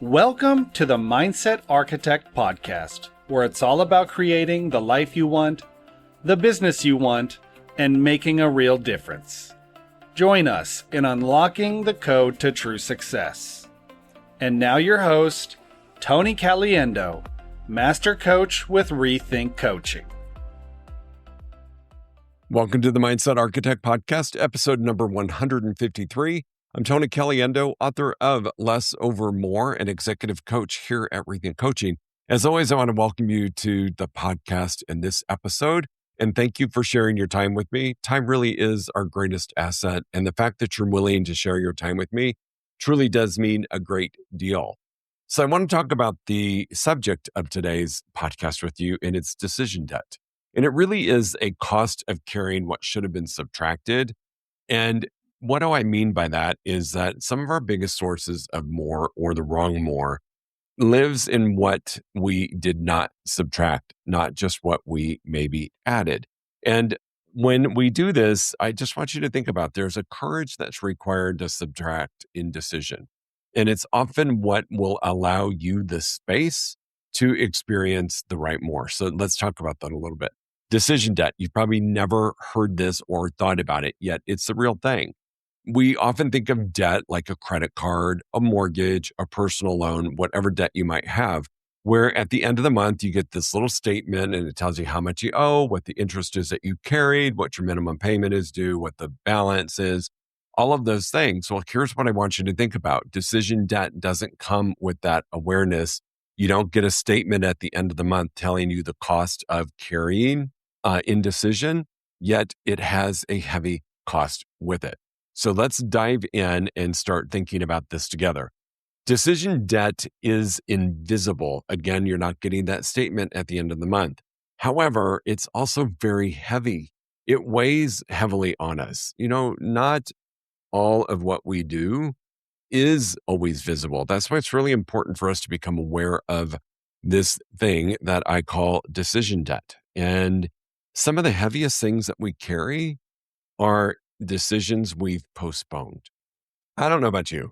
Welcome to the Mindset Architect Podcast, where it's all about creating the life you want, the business you want, and making a real difference. Join us in unlocking the code to true success. And now your host, Tony Caliendo, Master Coach with Rethink Coaching. Welcome to the Mindset Architect Podcast, episode number 153. I'm Tony Caliendo, author of Less Over More, and executive coach here at Rethink Coaching. As always, I want to welcome you to the podcast in this episode, and thank you for sharing your time with me. Time really is our greatest asset, and the fact that you're willing to share your time with me truly does mean a great deal. So I want to talk about the subject of today's podcast with you, and it's decision debt. And it really is a cost of carrying what should have been subtracted. And what do I mean by that is that some of our biggest sources of more, or the wrong more, lives in what we did not subtract, not just what we maybe added. And when we do this, I just want you to think about there's a courage that's required to subtract indecision. And it's often what will allow you the space to experience the right more. So let's talk about that a little bit. Decision debt. You've probably never heard this or thought about it yet. It's the real thing. We often think of debt like a credit card, a mortgage, a personal loan, whatever debt you might have, where at the end of the month, you get this little statement and it tells you how much you owe, what the interest is that you carried, what your minimum payment is due, what the balance is, all of those things. Well, here's what I want you to think about. Decision debt doesn't come with that awareness. You don't get a statement at the end of the month telling you the cost of carrying indecision, yet it has a heavy cost with it. So let's dive in and start thinking about this together. Decision debt is invisible. Again, you're not getting that statement at the end of the month. However, it's also very heavy. It weighs heavily on us. Not all of what we do is always visible. That's why it's really important for us to become aware of this thing that I call decision debt. And some of the heaviest things that we carry are decisions we've postponed. I don't know about you.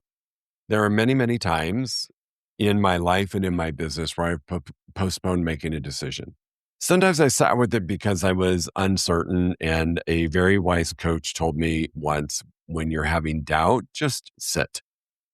There are many, many times in my life and in my business where I've postponed making a decision. Sometimes I sat with it because I was uncertain, and a very wise coach told me once, when you're having doubt, just sit.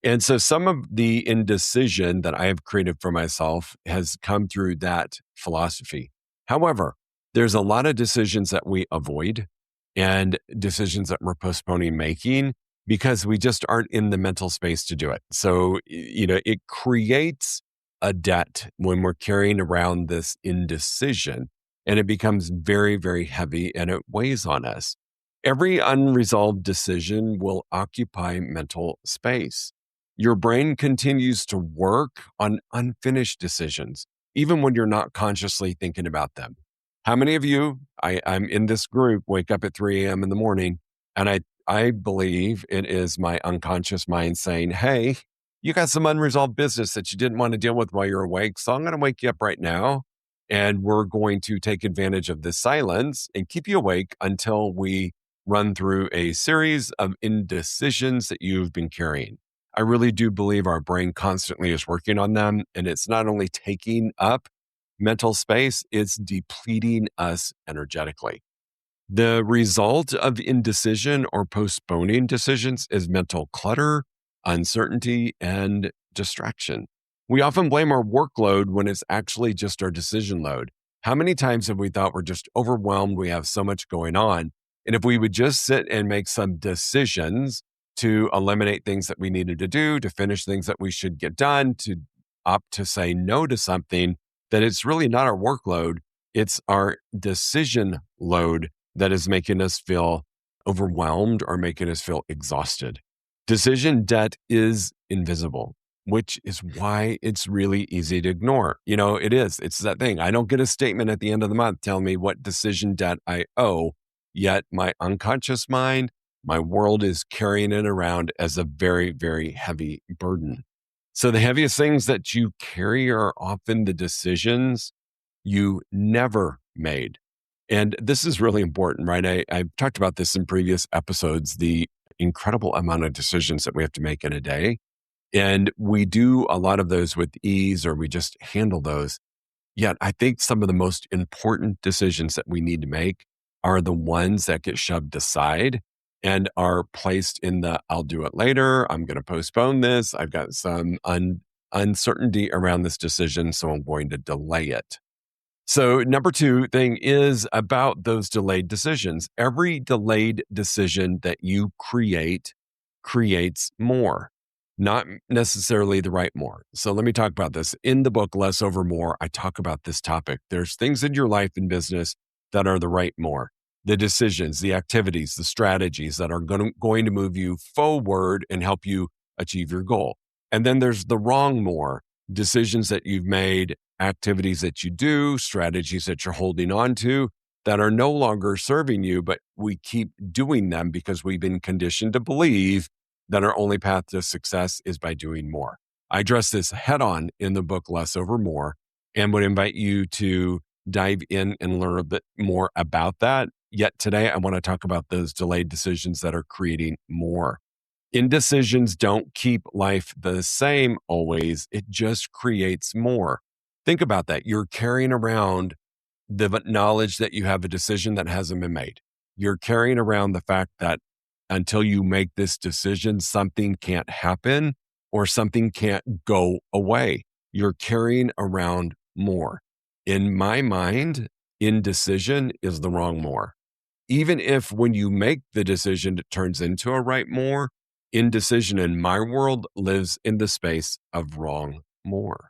And so some of the indecision that I have created for myself has come through that philosophy. However, there's a lot of decisions that we avoid and decisions that we're postponing making because we just aren't in the mental space to do it. So, it creates a debt when we're carrying around this indecision, and it becomes very, very heavy and it weighs on us. Every unresolved decision will occupy mental space. Your brain continues to work on unfinished decisions, even when you're not consciously thinking about them. How many of you, I'm in this group, wake up at 3 a.m. in the morning, and I believe it is my unconscious mind saying, hey, you got some unresolved business that you didn't want to deal with while you're awake, so I'm going to wake you up right now, and we're going to take advantage of this silence and keep you awake until we run through a series of indecisions that you've been carrying. I really do believe our brain constantly is working on them, and it's not only taking up mental space, it's depleting us energetically. The result of indecision or postponing decisions is mental clutter, uncertainty, and distraction. We often blame our workload when it's actually just our decision load. How many times have we thought we're just overwhelmed, we have so much going on, and if we would just sit and make some decisions to eliminate things that we needed to do, to finish things that we should get done, to opt to say no to something, that it's really not our workload, it's our decision load that is making us feel overwhelmed or making us feel exhausted. Decision debt is invisible, which is why it's really easy to ignore. It is. It's that thing. I don't get a statement at the end of the month telling me what decision debt I owe, yet my unconscious mind, my world is carrying it around as a very, very heavy burden. So the heaviest things that you carry are often the decisions you never made. And this is really important, right? I've talked about this in previous episodes, the incredible amount of decisions that we have to make in a day. And we do a lot of those with ease, or we just handle those. Yet I think some of the most important decisions that we need to make are the ones that get shoved aside and are placed in the I'll do it later. I'm going to postpone this. I've got some uncertainty around this decision, so I'm going to delay it. So, number two thing is about those delayed decisions. Every delayed decision that you create creates more, not necessarily the right more. So, let me talk about this. In the book, Less Over More, I talk about this topic. There's things in your life and business that are the right more, the decisions, the activities, the strategies that are going to move you forward and help you achieve your goal. And then there's the wrong more, decisions that you've made, activities that you do, strategies that you're holding on to that are no longer serving you, but we keep doing them because we've been conditioned to believe that our only path to success is by doing more. I address this head on in the book, Less Over More, and would invite you to dive in and learn a bit more about that. Yet today, I want to talk about those delayed decisions that are creating more. Indecisions don't keep life the same always. It just creates more. Think about that. You're carrying around the knowledge that you have a decision that hasn't been made. You're carrying around the fact that until you make this decision, something can't happen or something can't go away. You're carrying around more. In my mind, indecision is the wrong more. Even if when you make the decision, it turns into a right more, indecision in my world lives in the space of wrong more.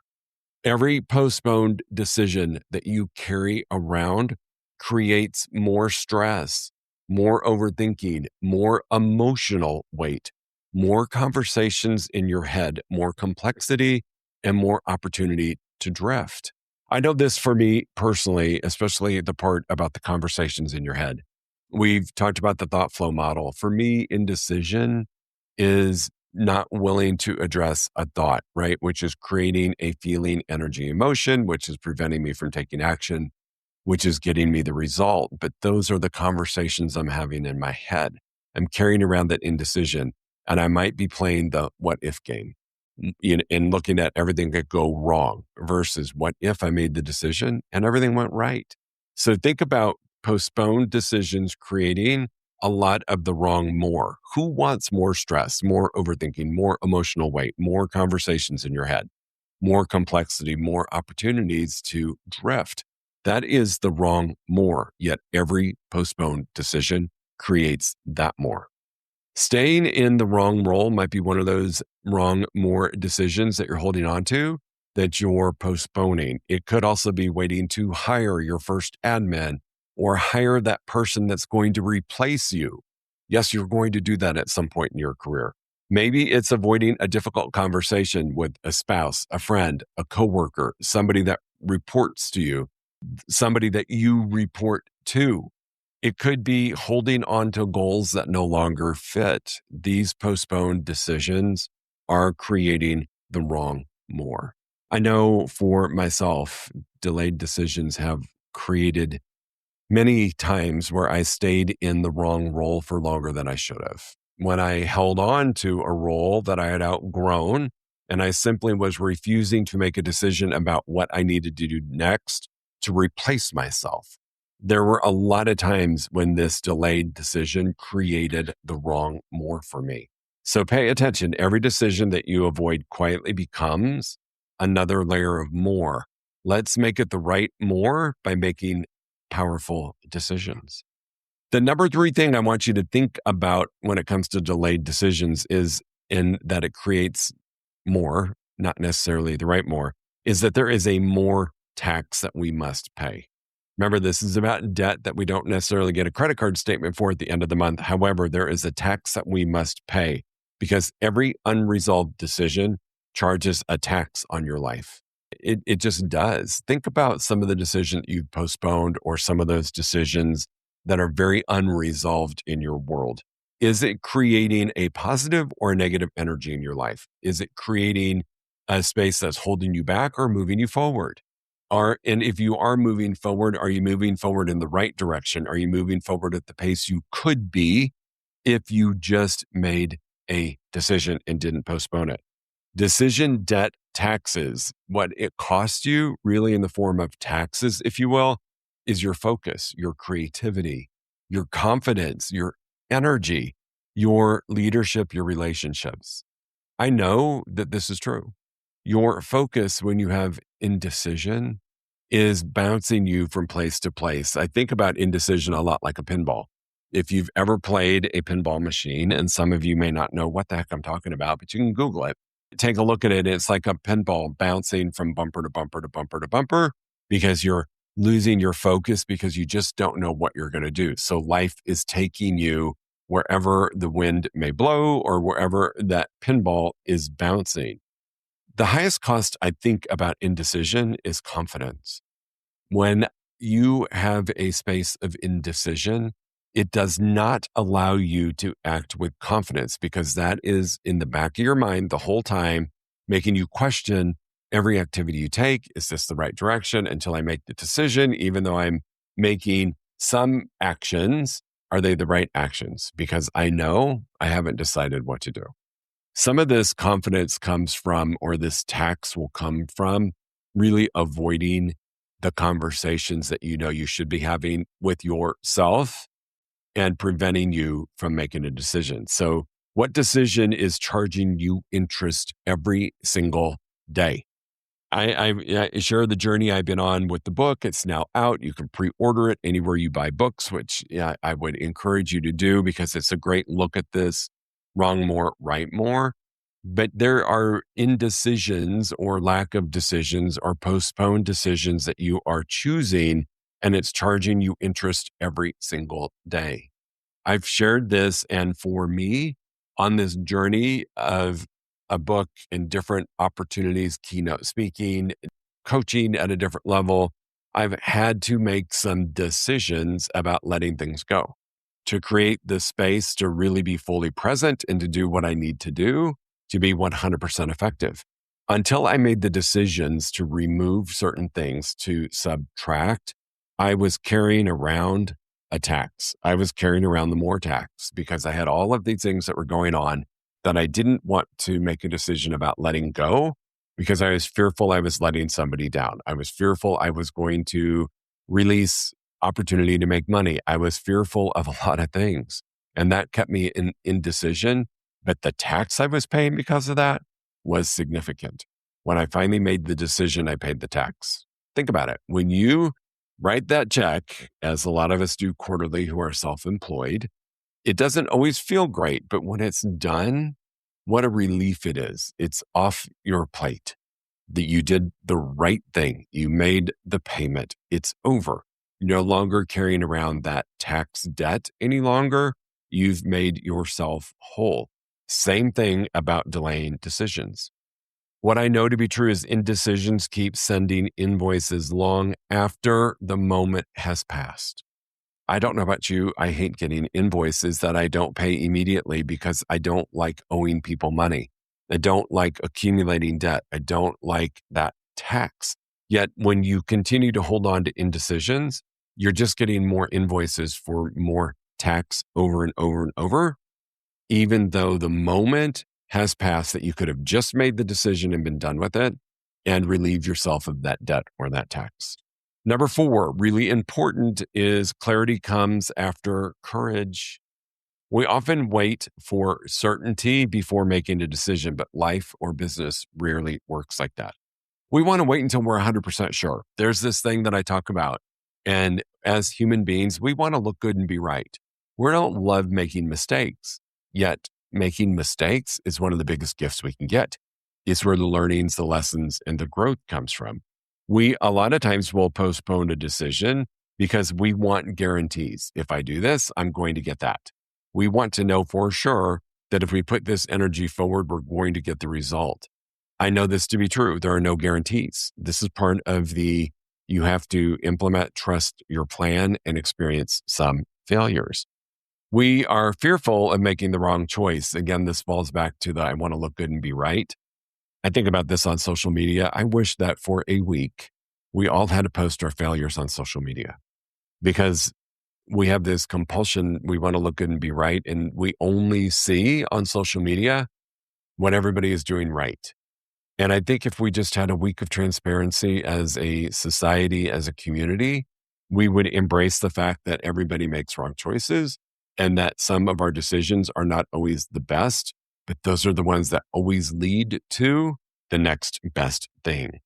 Every postponed decision that you carry around creates more stress, more overthinking, more emotional weight, more conversations in your head, more complexity, and more opportunity to drift. I know this for me personally, especially the part about the conversations in your head. We've talked about the thought flow model. For me, indecision is not willing to address a thought, right? Which is creating a feeling, energy, emotion, which is preventing me from taking action, which is getting me the result. But those are the conversations I'm having in my head. I'm carrying around that indecision, and I might be playing the what if game and looking at everything that go wrong versus what if I made the decision and everything went right. So think about postponed decisions creating a lot of the wrong more. Who wants more stress, more overthinking, more emotional weight, more conversations in your head, more complexity, more opportunities to drift? That is the wrong more. Yet every postponed decision creates that more. Staying in the wrong role might be one of those wrong more decisions that you're holding on to that you're postponing. It could also be waiting to hire your first admin or hire that person that's going to replace you. Yes, you're going to do that at some point in your career. Maybe it's avoiding a difficult conversation with a spouse, a friend, a coworker, somebody that reports to you, somebody that you report to. It could be holding on to goals that no longer fit. These postponed decisions are creating the wrong more. I know for myself, delayed decisions have created many times where I stayed in the wrong role for longer than I should have. When I held on to a role that I had outgrown and I simply was refusing to make a decision about what I needed to do next to replace myself. There were a lot of times when this delayed decision created the wrong more for me. So pay attention. Every decision that you avoid quietly becomes another layer of more. Let's make it the right more by making powerful decisions. The number three thing I want you to think about when it comes to delayed decisions is in that it creates more, not necessarily the right more, is that there is a more tax that we must pay. Remember, this is about debt that we don't necessarily get a credit card statement for at the end of the month. However, there is a tax that we must pay because every unresolved decision charges a tax on your life. It just does. Think about some of the decisions you've postponed or some of those decisions that are very unresolved in your world. Is it creating a positive or a negative energy in your life? Is it creating a space that's holding you back or moving you forward? And if you are moving forward, are you moving forward in the right direction? Are you moving forward at the pace you could be if you just made a decision and didn't postpone it? Decision debt taxes, what it costs you really in the form of taxes, if you will, is your focus, your creativity, your confidence, your energy, your leadership, your relationships. I know that this is true. Your focus when you have indecision is bouncing you from place to place. I think about indecision a lot like a pinball. If you've ever played a pinball machine, and some of you may not know what the heck I'm talking about, but you can Google it. Take a look at it. It's like a pinball bouncing from bumper to bumper to bumper to bumper because you're losing your focus because you just don't know what you're going to do. So life is taking you wherever the wind may blow or wherever that pinball is bouncing. The highest cost I think about indecision is confidence. When you have a space of indecision, it does not allow you to act with confidence because that is in the back of your mind the whole time, making you question every activity you take. Is this the right direction until I make the decision? Even though I'm making some actions, are they the right actions? Because I know I haven't decided what to do. Some of this confidence comes from, or this tax will come from, really avoiding the conversations that you know you should be having with yourself and preventing you from making a decision. So, what decision is charging you interest every single day? I share the journey I've been on with the book. It's now out. You can pre-order it anywhere you buy books, which I would encourage you to do because it's a great look at this. Wrong more, right more. But there are indecisions or lack of decisions or postponed decisions that you are choosing, and it's charging you interest every single day. I've shared this, and for me, on this journey of a book and different opportunities, keynote speaking, coaching at a different level, I've had to make some decisions about letting things go to create the space to really be fully present and to do what I need to do to be 100% effective. Until I made the decisions to remove certain things, to subtract, I was carrying around a tax. I was carrying around the more tax because I had all of these things that were going on that I didn't want to make a decision about letting go because I was fearful I was letting somebody down. I was fearful I was going to release opportunity to make money. I was fearful of a lot of things, and that kept me in indecision. But the tax I was paying because of that was significant. When I finally made the decision, I paid the tax. Think about it. When you write that check, as a lot of us do quarterly who are self-employed, it doesn't always feel great, but when it's done, what a relief it is. It's off your plate that you did the right thing. You made the payment. It's over. You're no longer carrying around that tax debt any longer. You've made yourself whole. Same thing about delaying decisions. What I know to be true is indecisions keep sending invoices long after the moment has passed. I don't know about you. I hate getting invoices that I don't pay immediately because I don't like owing people money. I don't like accumulating debt. I don't like that tax. Yet when you continue to hold on to indecisions, you're just getting more invoices for more tax over and over and over, even though the moment has passed that you could have just made the decision and been done with it and relieve yourself of that debt or that tax. Number 4, really important, is clarity comes after courage. We often wait for certainty before making a decision, but life or business rarely works like that. We want to wait until we're 100% sure. There's this thing that I talk about. And as human beings, we want to look good and be right. We don't love making mistakes, yet making mistakes is one of the biggest gifts we can get. It's where the learnings, the lessons, and the growth comes from. We, a lot of times, will postpone a decision because we want guarantees. If I do this, I'm going to get that. We want to know for sure that if we put this energy forward, we're going to get the result. I know this to be true. There are no guarantees. This is part of you have to implement, trust your plan, and experience some failures. We are fearful of making the wrong choice. Again, this falls back to the I want to look good and be right. I think about this on social media. I wish that for a week, we all had to post our failures on social media because we have this compulsion. We want to look good and be right. And we only see on social media what everybody is doing right. And I think if we just had a week of transparency as a society, as a community, we would embrace the fact that everybody makes wrong choices and that some of our decisions are not always the best, but those are the ones that always lead to the next best thing.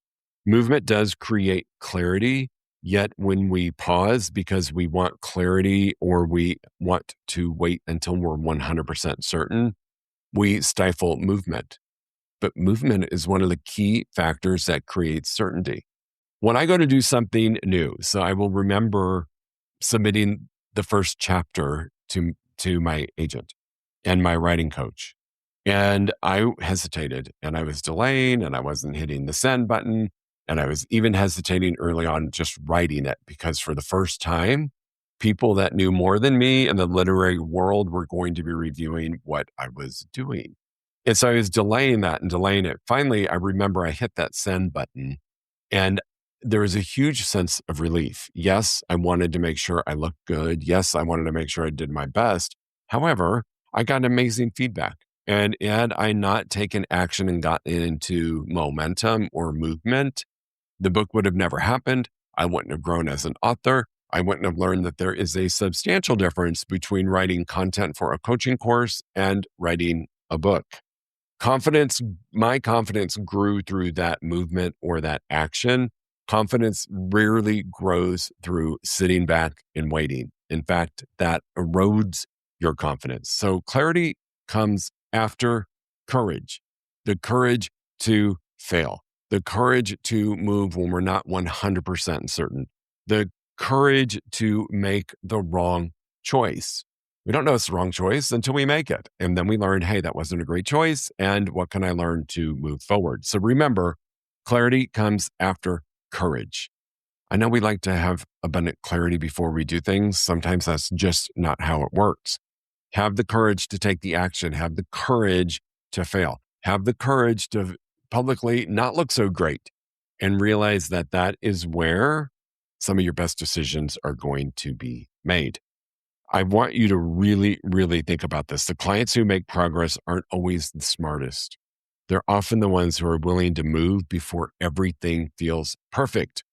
Movement does create clarity, yet when we pause because we want clarity or we want to wait until we're 100% certain, we stifle movement. But movement is one of the key factors that creates certainty. When I go to do something new, so I will remember submitting the first chapter to my agent and my writing coach. And I hesitated and I was delaying and I wasn't hitting the send button. And I was even hesitating early on just writing it because for the first time, people that knew more than me in the literary world were going to be reviewing what I was doing. And so I was delaying that and delaying it. Finally, I remember I hit that send button and there was a huge sense of relief. Yes, I wanted to make sure I looked good. Yes, I wanted to make sure I did my best. However, I got amazing feedback. And had I not taken action and gotten into momentum or movement, the book would have never happened. I wouldn't have grown as an author. I wouldn't have learned that there is a substantial difference between writing content for a coaching course and writing a book. My confidence grew through that movement or that action. Confidence rarely grows through sitting back and waiting. In fact, that erodes your confidence. So clarity comes after courage, the courage to fail, the courage to move when we're not 100% certain, the courage to make the wrong choice. We don't know it's the wrong choice until we make it. And then we learn, hey, that wasn't a great choice. And what can I learn to move forward? So remember, clarity comes after courage. I know we like to have abundant clarity before we do things. Sometimes that's just not how it works. Have the courage to take the action. Have the courage to fail. Have the courage to publicly not look so great and realize that that is where some of your best decisions are going to be made. I want you to really, really think about this. The clients who make progress aren't always the smartest. They're often the ones who are willing to move before everything feels perfect.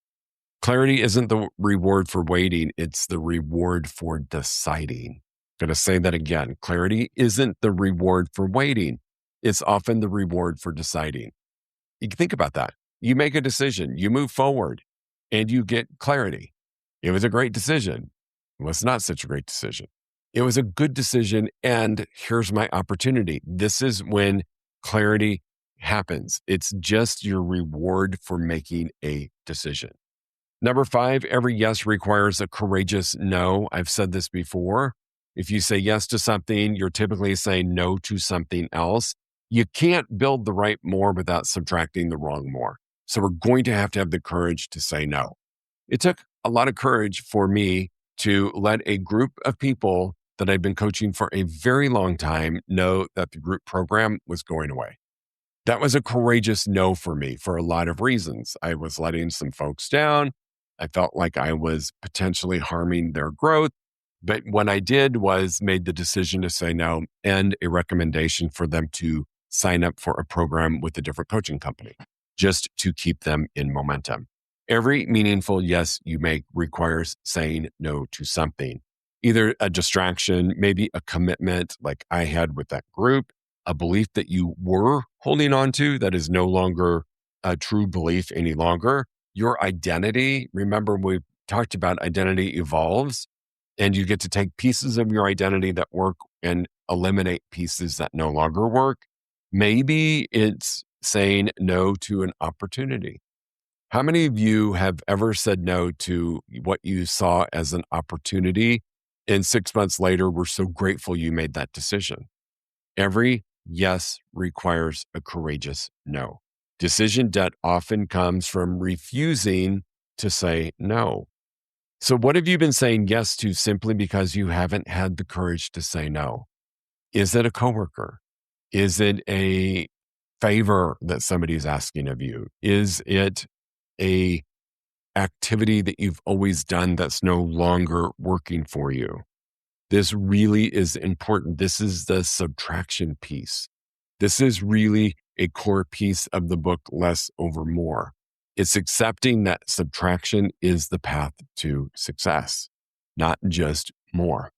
Clarity isn't the reward for waiting. It's the reward for deciding. I'm going to say that again. Clarity isn't the reward for waiting. It's often the reward for deciding. You can think about that. You make a decision, you move forward, and you get clarity. It was a great decision. It was not such a great decision. It was a good decision, and here's my opportunity. This is when clarity happens. It's just your reward for making a decision. Number 5, every yes requires a courageous no. I've said this before. If you say yes to something, you're typically saying no to something else. You can't build the right more without subtracting the wrong more. So we're going to have the courage to say no. It took a lot of courage for me to let a group of people that I'd been coaching for a very long time know that the group program was going away. That was a courageous no for me for a lot of reasons. I was letting some folks down. I felt like I was potentially harming their growth. But what I did was made the decision to say no and a recommendation for them to sign up for a program with a different coaching company just to keep them in momentum. Every meaningful yes you make requires saying no to something, either a distraction, maybe a commitment like I had with that group, a belief that you were holding on to that is no longer a true belief any longer. Your identity, remember we talked about identity evolves, and you get to take pieces of your identity that work and eliminate pieces that no longer work. Maybe it's saying no to an opportunity. How many of you have ever said no to what you saw as an opportunity and 6 months later were so grateful you made that decision? Every yes requires a courageous no. Decision debt often comes from refusing to say no. So what have you been saying yes to simply because you haven't had the courage to say no? Is it a coworker? Is it a favor that somebody's asking of you? Is it a activity that you've always done that's no longer working for you? This really is important. This is the subtraction piece. This is really a core piece of the book, Less Over More. It's accepting that subtraction is the path to success, not just more.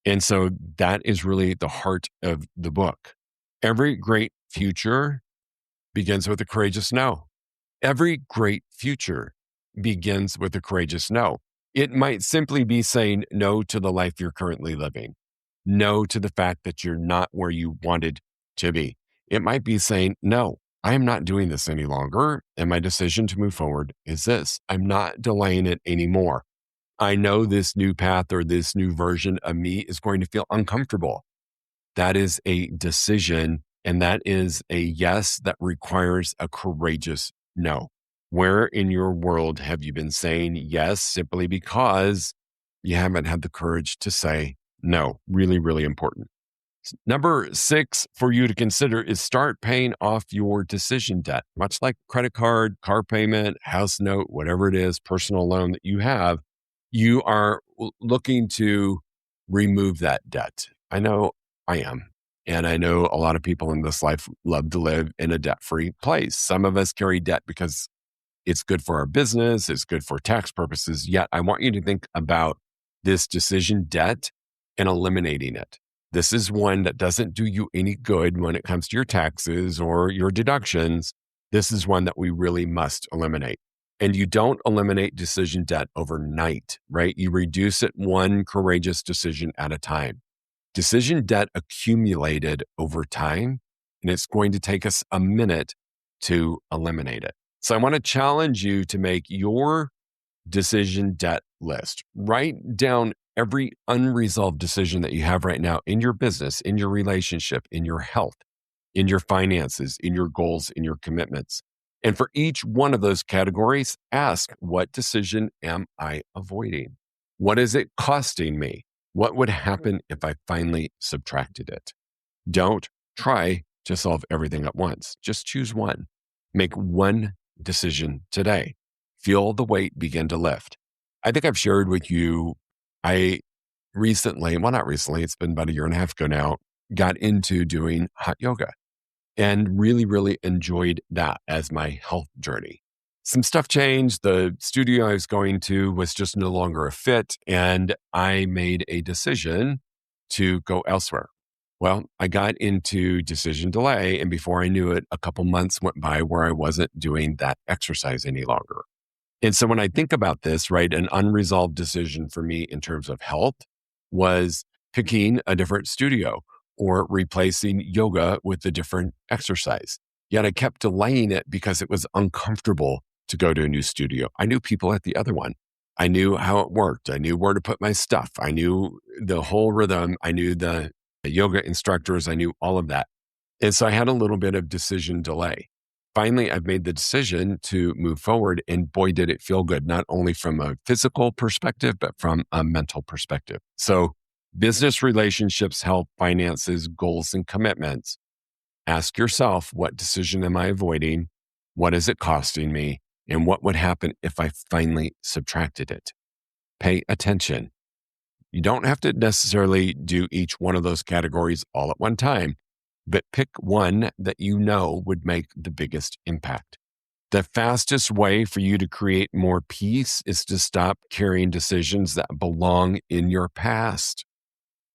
And so that is really the heart of the book. Every great future begins with a courageous no. Every great future begins with a courageous no. It might simply be saying no to the life you're currently living, no to the fact that you're not where you wanted to be. It might be saying, no, I am not doing this any longer. And my decision to move forward is this. I'm not delaying it anymore. I know this new path or this new version of me is going to feel uncomfortable. That is a decision, and that is a yes that requires a courageous no. Where in your world have you been saying yes simply because you haven't had the courage to say no? Really, really important. Number 6 for you to consider is start paying off your decision debt, much like credit card, car payment, house note, whatever it is, personal loan that you have. You are looking to remove that debt. I know I am. And I know a lot of people in this life love to live in a debt-free place. Some of us carry debt because it's good for our business, it's good for tax purposes. Yet I want you to think about this decision debt and eliminating it. This is one that doesn't do you any good when it comes to your taxes or your deductions. This is one that we really must eliminate. And you don't eliminate decision debt overnight, right? You reduce it one courageous decision at a time. Decision debt accumulated over time, and it's going to take us a minute to eliminate it. So I want to challenge you to make your decision debt list. Write down every unresolved decision that you have right now in your business, in your relationship, in your health, in your finances, in your goals, in your commitments. And for each one of those categories, ask, what decision am I avoiding? What is it costing me? What would happen if I finally subtracted it? Don't try to solve everything at once. Just choose one. Make one decision today. Feel the weight begin to lift. I think I've shared with you, I recently, well, not recently, it's been about a year and a half ago now, got into doing hot yoga and really, really enjoyed that as my health journey. Some stuff changed. The studio I was going to was just no longer a fit, and I made a decision to go elsewhere. Well, I got into decision delay, and before I knew it, a couple months went by where I wasn't doing that exercise any longer. And so when I think about this, right, an unresolved decision for me in terms of health was picking a different studio or replacing yoga with a different exercise. Yet I kept delaying it because it was uncomfortable to go to a new studio. I knew people at the other one. I knew how it worked. I knew where to put my stuff. I knew the whole rhythm. I knew the yoga instructors. I knew all of that. And so I had a little bit of decision delay. Finally, I've made the decision to move forward, and boy, did it feel good, not only from a physical perspective, but from a mental perspective. So business relationships, health, finances, goals, and commitments. Ask yourself, what decision am I avoiding? What is it costing me? And what would happen if I finally subtracted it? Pay attention. You don't have to necessarily do each one of those categories all at one time, but pick one that you know would make the biggest impact. The fastest way for you to create more peace is to stop carrying decisions that belong in your past.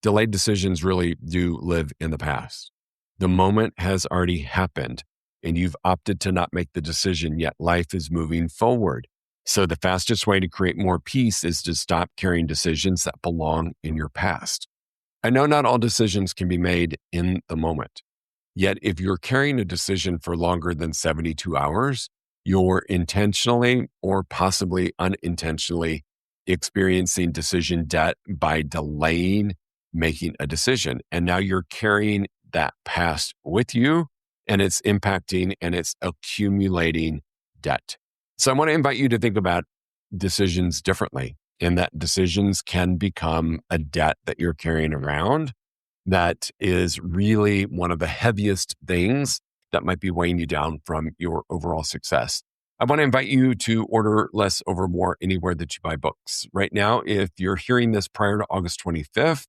Delayed decisions really do live in the past. The moment has already happened, and you've opted to not make the decision, yet life is moving forward. So the fastest way to create more peace is to stop carrying decisions that belong in your past. I know not all decisions can be made in the moment. Yet if you're carrying a decision for longer than 72 hours, you're intentionally or possibly unintentionally experiencing decision debt by delaying making a decision. And now you're carrying that past with you, and it's impacting and it's accumulating debt. So I want to invite you to think about decisions differently, and that decisions can become a debt that you're carrying around that is really one of the heaviest things that might be weighing you down from your overall success. I want to invite you to order Less Over More anywhere that you buy books. Right now, if you're hearing this prior to August 25th,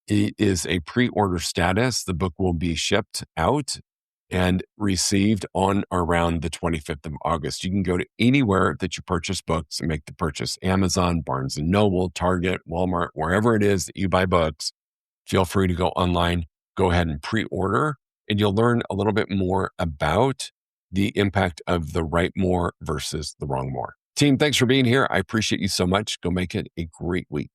it is a pre-order status. The book will be shipped out and received on or around the 25th of August. You can go to anywhere that you purchase books and make the purchase. Amazon, Barnes & Noble, Target, Walmart, wherever it is that you buy books. Feel free to go online, go ahead and pre-order, and you'll learn a little bit more about the impact of the right more versus the wrong more. Team, thanks for being here. I appreciate you so much. Go make it a great week.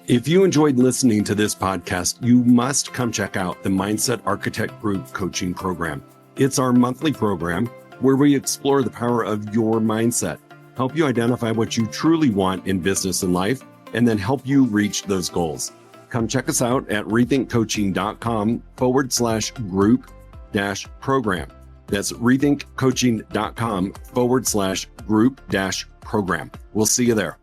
If you enjoyed listening to this podcast, you must come check out the Mindset Architect Group Coaching Program. It's our monthly program where we explore the power of your mindset, help you identify what you truly want in business and life, and then help you reach those goals. Come check us out at rethinkcoaching.com/group-program. That's rethinkcoaching.com/group-program. We'll see you there.